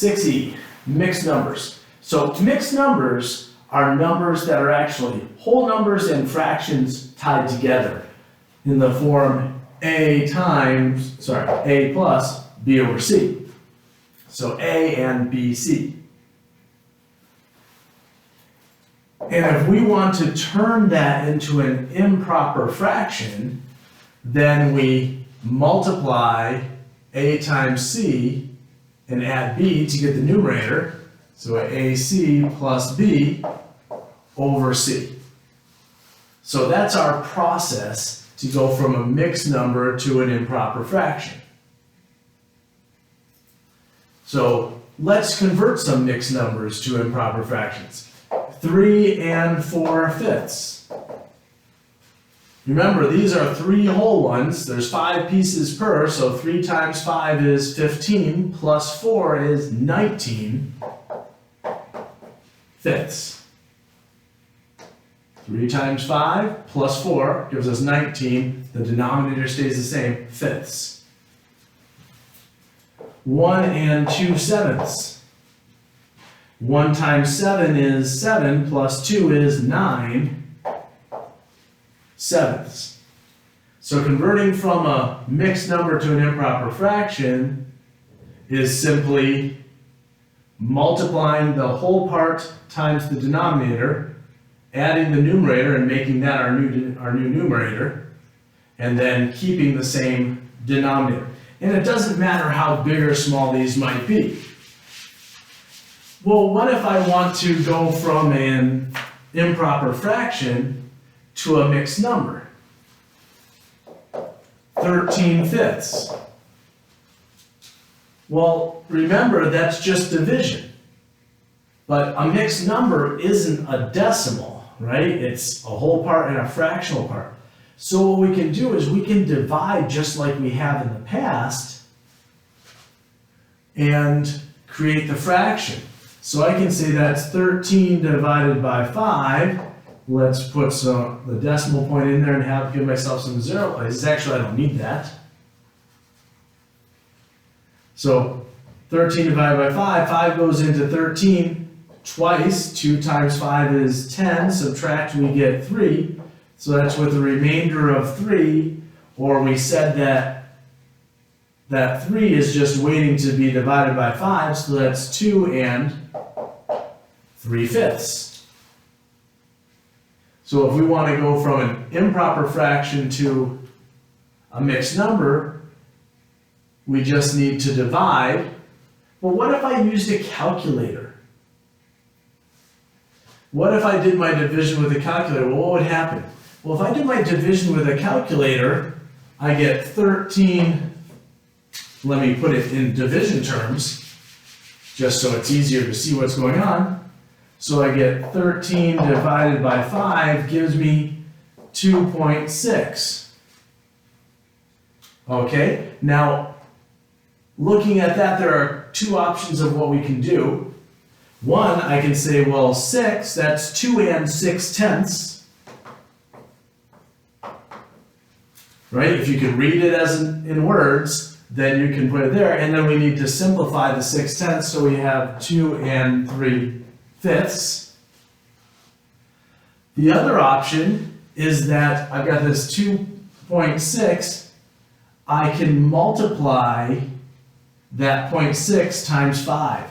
6E, mixed numbers. So mixed numbers are numbers that are actually whole numbers and fractions tied together in the form A plus B over C. So A and B, C. And if we want to turn that into an improper fraction, then we multiply A times C and add B to get the numerator. So AC plus B over C. So that's our process to go from a mixed number to an improper fraction. So let's convert some mixed numbers to improper fractions. 3 and 4/5. Remember, these are 3 whole ones. There's 5 pieces per, so 3 times 5 is 15, plus 4 is 19 fifths. 3 times 5 plus 4 gives us 19. The denominator stays the same, fifths. 1 and 2/7. 1 times 7 is 7, plus 2 is 9 sevenths. So converting from a mixed number to an improper fraction is simply multiplying the whole part times the denominator, adding the numerator and making that our new numerator, and then keeping the same denominator. And it doesn't matter how big or small these might be. Well, what if I want to go from an improper fraction to a mixed number? 13 fifths. Well, remember, that's just division. But a mixed number isn't a decimal, right? It's a whole part and a fractional part. So what we can do is we can divide just like we have in the past and create the fraction. So I can say that's 13 divided by 5. Let's put the decimal point in there and give myself some 0 places. Actually, I don't need that. So 13 divided by 5, 5 goes into 13 twice. 2 times 5 is 10. Subtract, we get 3. So that's with a remainder of 3, or we said that 3 is just waiting to be divided by 5, so that's 2 and 3/5. So if we want to go from an improper fraction to a mixed number, we just need to divide. But what if I used a calculator? What if I did my division with a calculator? Well, what would happen? Well, if I do my division with a calculator, I get 13, let me put it in division terms, just so it's easier to see what's going on. So I get 13 divided by 5 gives me 2.6. Okay, now looking at that, there are 2 options of what we can do. One, I can say, well, 6, that's 2 and 6/10. Right? If you can read it as in words, then you can put it there. And then we need to simplify the 6/10, so we have 2 and 3/5. The other option is that I've got this 2.6. I can multiply that 0.6 times 5.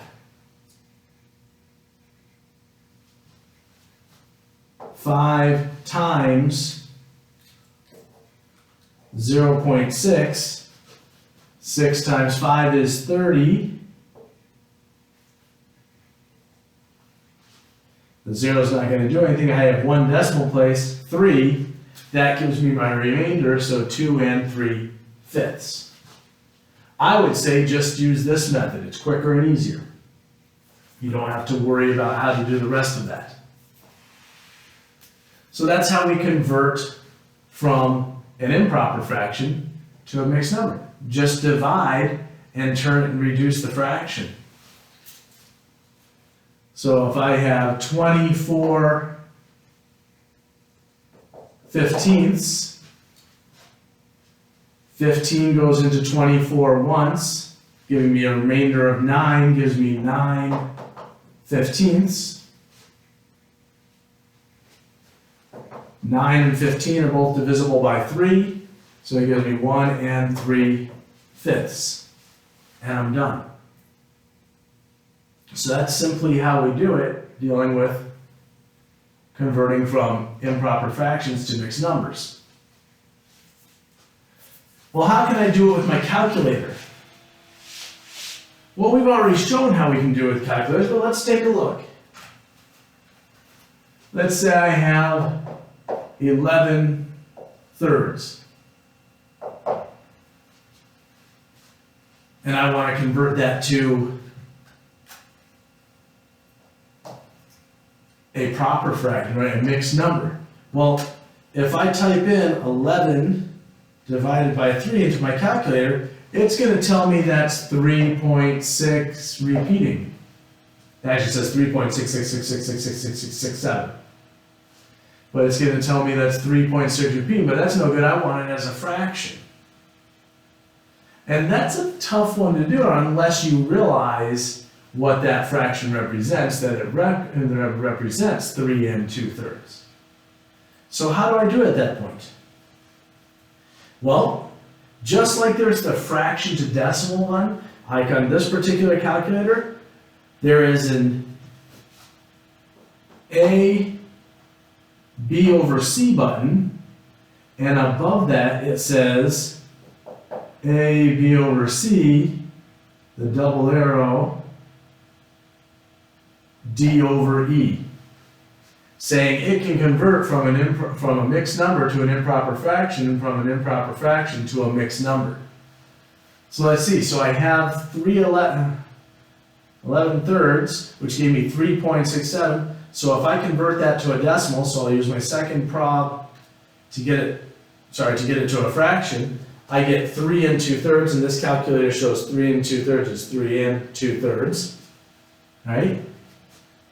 5 times 0.6, 6 times 5 is 30. The 0 is not going to do anything. I have 1 decimal place, 3. That gives me my remainder, so 2 and 3/5. I would say just use this method. It's quicker and easier. You don't have to worry about how to do the rest of that. So that's how we convert from an improper fraction to a mixed number. Just divide and turn it and reduce the fraction. So if I have 24/15, 15 goes into 24 once, giving me a remainder of 9, gives me 9/15. 9 and 15 are both divisible by 3, so it gives me 1 3/5. And I'm done. So that's simply how we do it, dealing with converting from improper fractions to mixed numbers. Well, how can I do it with my calculator? Well, we've already shown how we can do it with calculators, but let's take a look. Let's say I have 11/3. And I want to convert that to a proper fraction, right? A mixed number. Well, if I type in 11 divided by 3 into my calculator, it's going to tell me that's 3.6 repeating. It actually says 3.666666667. But it's going to tell me that's 3.6 repeating, but that's no good. I want it as a fraction. And that's a tough one to do unless you realize what that fraction represents, that it represents 3 2/3. So how do I do it at that point? Well, just like there's the fraction to decimal one, like on this particular calculator, there is an A, B over C button, and above that it says A, B over C, the double arrow, D over E, saying it can convert from a mixed number to an improper fraction, and from an improper fraction to a mixed number. So let's see, so I have 11/3, which gave me 3.67. So if I convert that to a decimal, so I'll use my second prob to get it to a fraction, I get 3 2/3, and this calculator shows 3 2/3 is 3 2/3, right?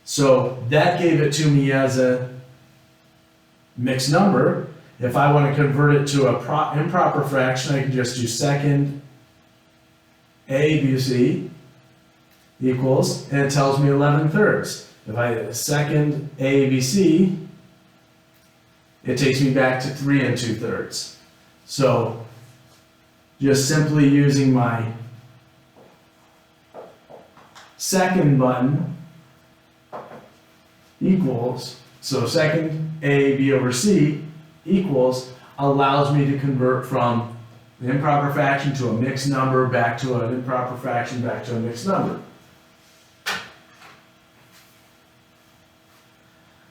So that gave it to me as a mixed number. If I want to convert it to a improper fraction, I can just do second ABC equals, and it tells me 11/3. If I second ABC, it takes me back to 3 2/3. So just simply using my second button equals, so second A, B over C equals, allows me to convert from an improper fraction to a mixed number, back to an improper fraction, back to a mixed number.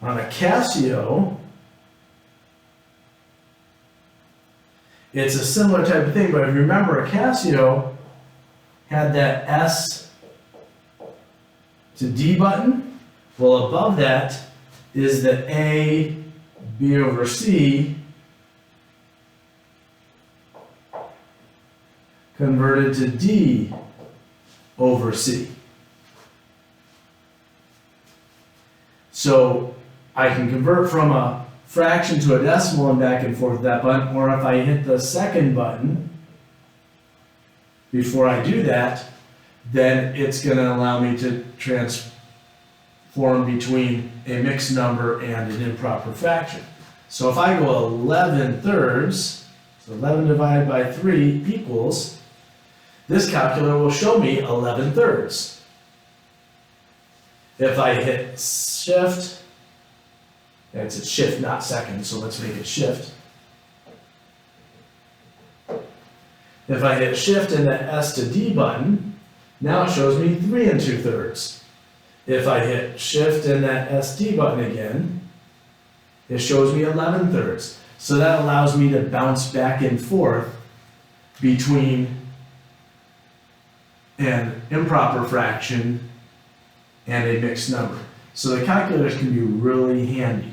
On a Casio, it's a similar type of thing, but if you remember, a Casio had that S to D button. Well, above that is the A, B over C converted to D over C. So I can convert from a fraction to a decimal and back and forth with that button, or if I hit the second button before I do that, then it's going to allow me to transform between a mixed number and an improper fraction. So if I go 11/3, so 11 divided by 3 equals, this calculator will show me 11/3. If I hit shift, and it's a shift, not second, so let's make it shift. If I hit shift and the S to D button, now it shows me 3 2/3. If I hit shift and that SD button again, it shows me 11/3. So that allows me to bounce back and forth between an improper fraction and a mixed number. So the calculators can be really handy.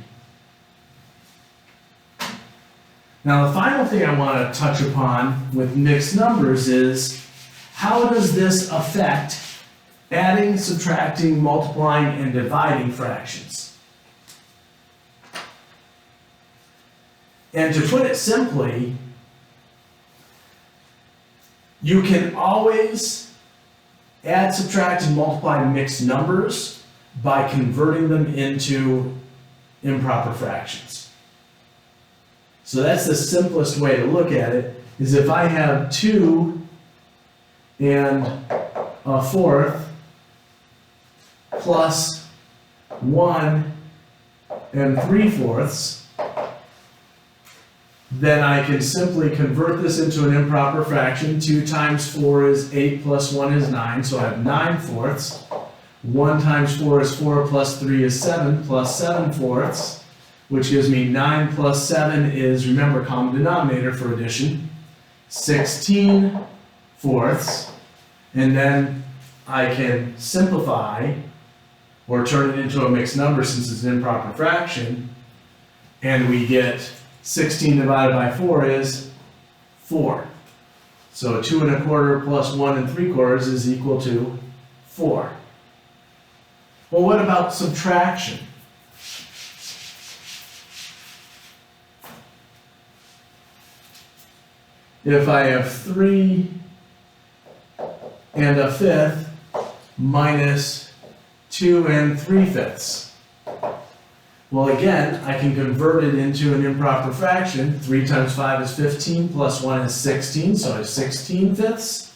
Now the final thing I want to touch upon with mixed numbers is, how does this affect adding, subtracting, multiplying, and dividing fractions? And to put it simply, you can always add, subtract, and multiply mixed numbers by converting them into improper fractions. So that's the simplest way to look at it, is if I have 2 and a fourth plus 1 and 3/4, then I can simply convert this into an improper fraction. 2 times 4 is 8 plus 1 is 9, so I have 9/4. 1 times 4 is 4 plus 3 is 7 plus 7/4, which gives me 9 plus 7 is, remember, common denominator for addition, 16/4. And then I can simplify or turn it into a mixed number since it's an improper fraction, and we get 16 divided by 4 is 4. So 2 1/4 plus 1 3/4 is equal to 4. Well, what about subtraction? If I have 3 and a fifth minus 2 and 3/5. Well, again, I can convert it into an improper fraction. 3 times 5 is 15, plus 1 is 16, so I have 16/5.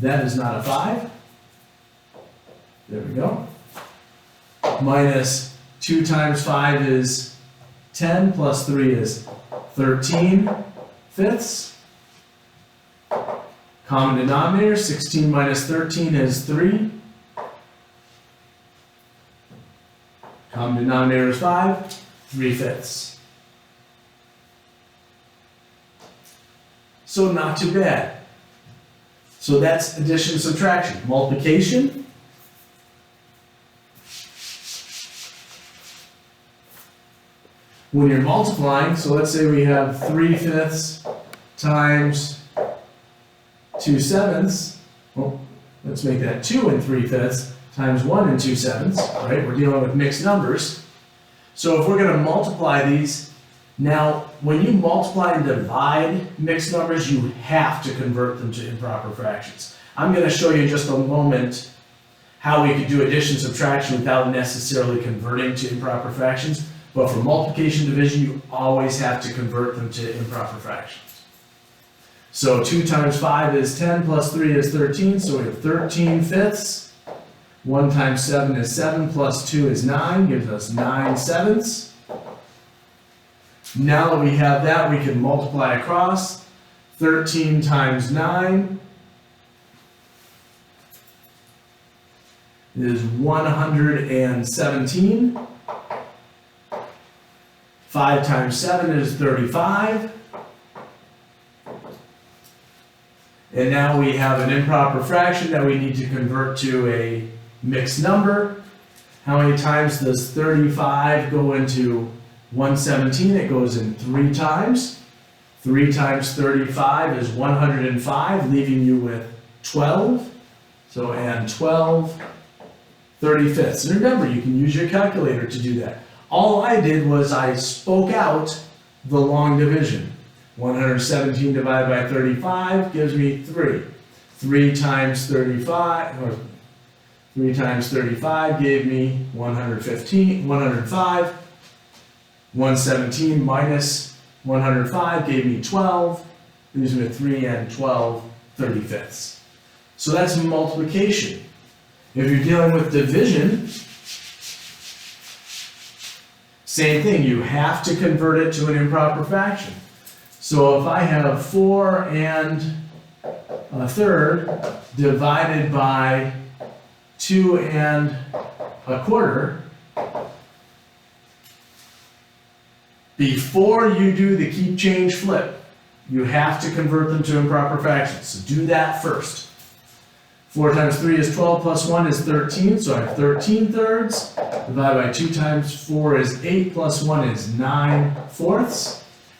That is not a 5. There we go. Minus 2 times 5 is 10, plus 3 is 13/5. Common denominator, 16 minus 13 is 3. Common denominator is 5, 3/5. So not too bad. So that's addition, subtraction. Multiplication. When you're multiplying, so let's say we have 3/5 times 2/7. Well, let's make that 2 and 3/5 times 1 and 2/7, right? We're dealing with mixed numbers. So if we're going to multiply these, now when you multiply and divide mixed numbers, you have to convert them to improper fractions. I'm going to show you in just a moment how we could do addition, subtraction without necessarily converting to improper fractions. But for multiplication, division, you always have to convert them to improper fractions. So 2 times 5 is 10, plus 3 is 13, so we have 13/5. 1 times 7 is 7, plus 2 is 9, gives us 9/7. Now that we have that, we can multiply across. 13 times 9 is 117. 5 times 7 is 35. And now we have an improper fraction that we need to convert to a mixed number. How many times does 35 go into 117? It goes in 3 times. 3 times 35 is 105, leaving you with 12. So add 12 35ths. And remember, you can use your calculator to do that. All I did was I spoke out the long division. 117 divided by 35 gives me 3. 3 times 35, or 3 times 35 gave me 105. 117 minus 105 gave me 12. Leaves me with 3 and 12 35ths. So that's multiplication. If you're dealing with division, same thing, you have to convert it to an improper fraction. So if I have 4 and a third divided by 2 and a quarter, before you do the keep, change, flip, you have to convert them to improper fractions. So do that first. 4 times 3 is 12, plus 1 is 13, so I have 13/3. Divided by 2 times 4 is 8, plus 1 is 9/4.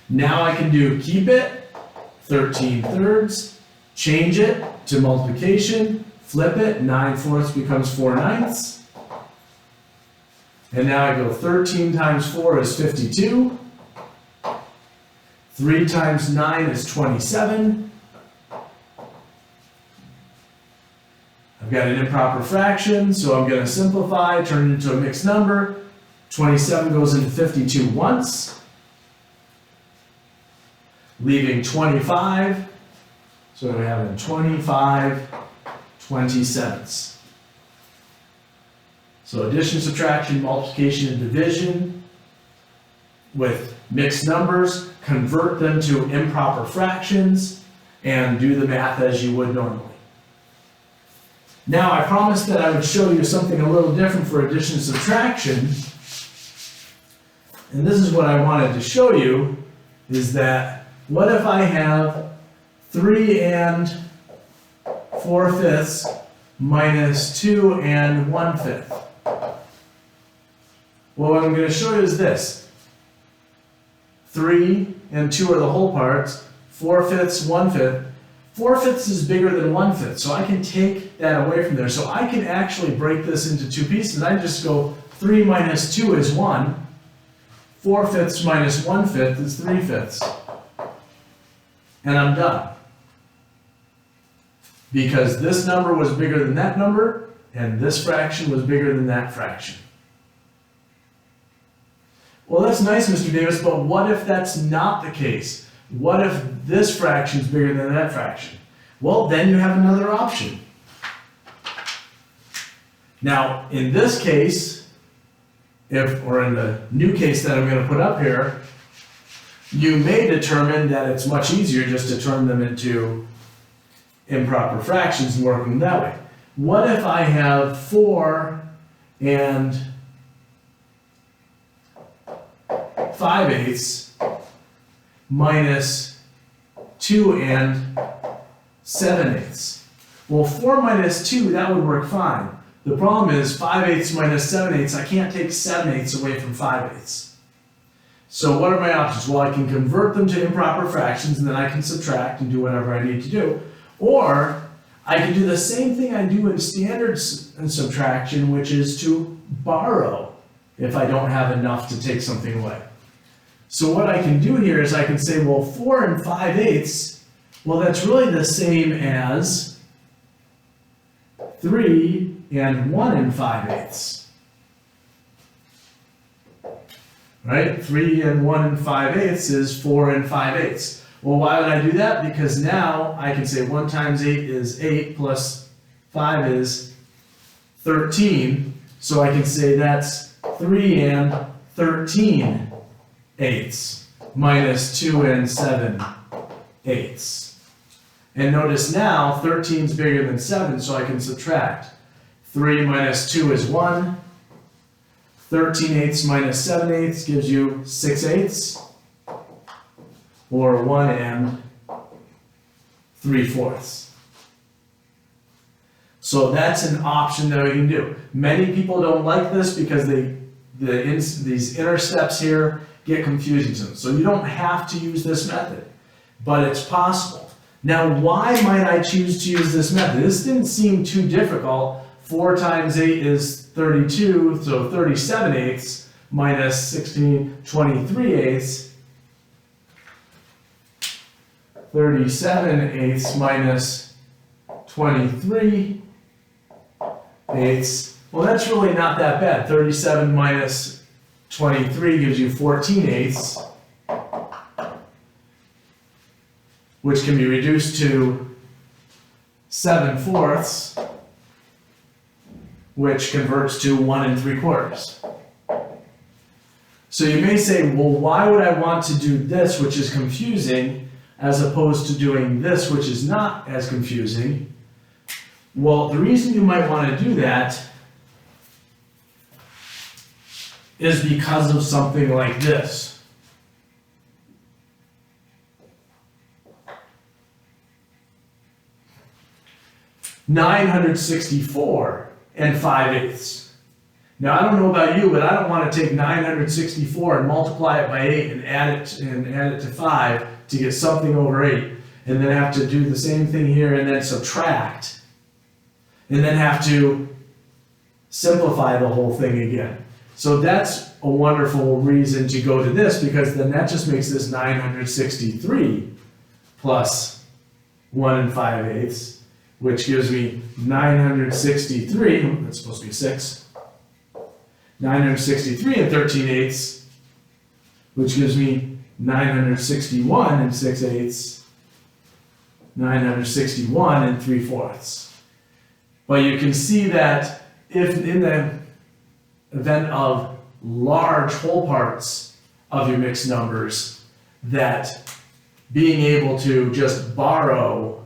Now I can do keep it, 13/3, change it to multiplication, flip it, 9/4 becomes 4/9. And now I go 13 times 4 is 52. 3 times 9 is 27. I've got an improper fraction, so I'm going to simplify, turn it into a mixed number. 27 goes into 52 once, leaving 25. So we have 25 27ths. So addition, subtraction, multiplication, and division with mixed numbers, convert them to improper fractions, and do the math as you would normally. Now, I promised that I would show you something a little different for addition and subtraction. And this is what I wanted to show you, is that what if I have 3 and 4/5 minus 2 and 1/5? Well, what I'm going to show you is this. 3 and 2 are the whole parts, 4/5, 1/5. 4/5 is bigger than 1/5, so I can take that away from there. So I can actually break this into two pieces. I just go 3 minus 2 is 1. 4/5 minus 1/5 is 3/5. And I'm done. Because this number was bigger than that number, and this fraction was bigger than that fraction. Well, that's nice, Mr. Davis, but what if that's not the case? What if this fraction is bigger than that fraction? Well, then you have another option. Now, in this case, or in the new case that I'm going to put up here, you may determine that it's much easier just to turn them into improper fractions and work them that way. What if I have 4 and 5/8 minus 2 and 7/8? Well, 4 minus 2, that would work fine. The problem is 5/8 minus 7/8, I can't take 7/8 away from 5/8. So what are my options? Well, I can convert them to improper fractions and then I can subtract and do whatever I need to do. Or I can do the same thing I do in standard subtraction, which is to borrow if I don't have enough to take something away. So what I can do here is I can say, well, 4 and 5/8, well, that's really the same as 3 and 1 and 5/8. Right? 3 and 1 and 5/8 is 4 and 5/8. Well, why would I do that? Because now I can say 1 times 8 is 8 plus 5 is 13. So I can say that's 3 and 13/8 minus 2 and 7/8. And notice now 13 is bigger than 7, so I can subtract. 3 minus 2 is 1. 13/8 minus 7/8 gives you 6/8, or 1 and 3/4. So that's an option that we can do. Many people don't like this because these inner steps here get confusing to them. So you don't have to use this method, but it's possible. Now, why might I choose to use this method? This didn't seem too difficult. 4 times 8 is 32, so 37/8 minus 16, 23/8. 37/8 minus 23/8. Well, that's really not that bad. 37 minus 23 gives you 14/8, which can be reduced to 7/4, which converts to 1 3/4. So you may say, well, why would I want to do this, which is confusing, as opposed to doing this, which is not as confusing? Well, the reason you might want to do that is because of something like this. 964 and 5/8. Now, I don't know about you, but I don't want to take 964 and multiply it by 8 and add it to 5 to get something over 8, and then have to do the same thing here and then subtract, and then have to simplify the whole thing again. So that's a wonderful reason to go to this, because then that just makes this 963 plus 1 5/8. which gives me 963, that's supposed to be 6. 963 and 13/8, which gives me 961 and 6/8, 961 and 3/4. But you can see that if in the event of large whole parts of your mixed numbers, that being able to just borrow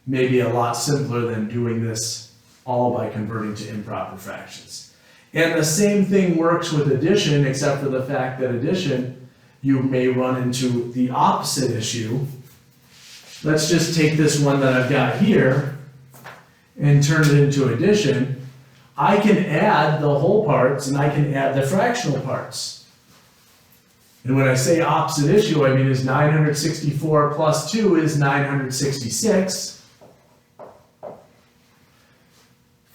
may be a lot simpler than doing this all by converting to improper fractions. And the same thing works with addition, except for the fact that addition, you may run into the opposite issue. Let's just take this one that I've got here and turn it into addition. I can add the whole parts and I can add the fractional parts. And when I say opposite issue, I mean is 964 plus 2 is 966.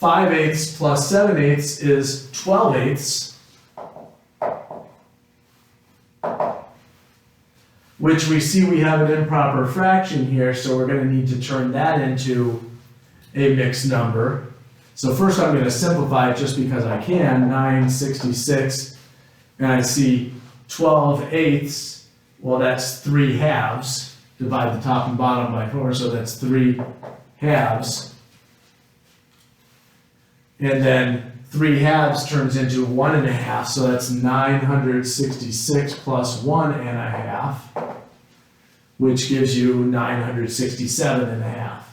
5/8 plus 7/8 is 12/8, which we see we have an improper fraction here, so we're going to need to turn that into a mixed number. So first I'm going to simplify it just because I can. 966, and I see 12/8, well that's 3 halves. Divide the top and bottom by 4, so that's 3 halves. And then 3 halves turns into 1.5, so that's 966 plus 1.5, which gives you 967.5.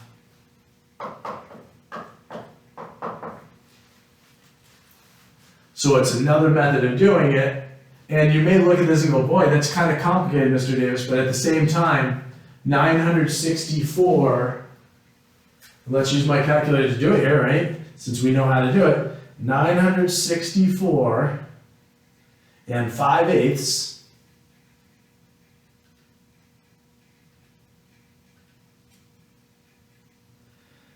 So it's another method of doing it, and you may look at this and go, boy, that's kind of complicated, Mr. Davis, but at the same time, 964, let's use my calculator to do it here, right? Since we know how to do it, 964 and 5/8.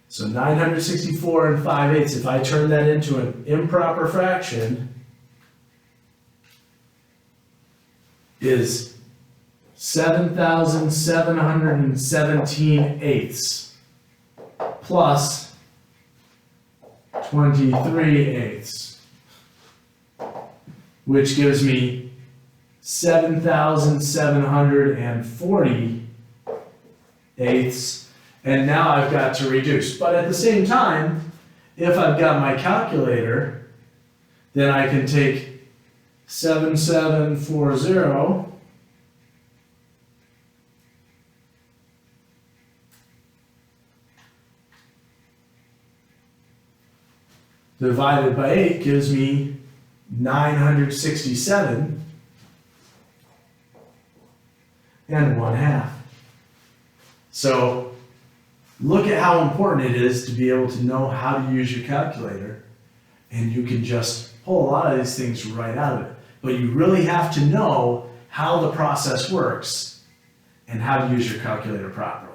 So 964 and 5/8, if I turn that into an improper fraction, is 7,717/8 plus 23/8, which gives me 7,740/8, and now I've got to reduce. But at the same time, if I've got my calculator, then I can take 7740 divided by 8 gives me 967 and 1/2. So look at how important it is to be able to know how to use your calculator, and you can just pull a lot of these things right out of it. But you really have to know how the process works and how to use your calculator properly.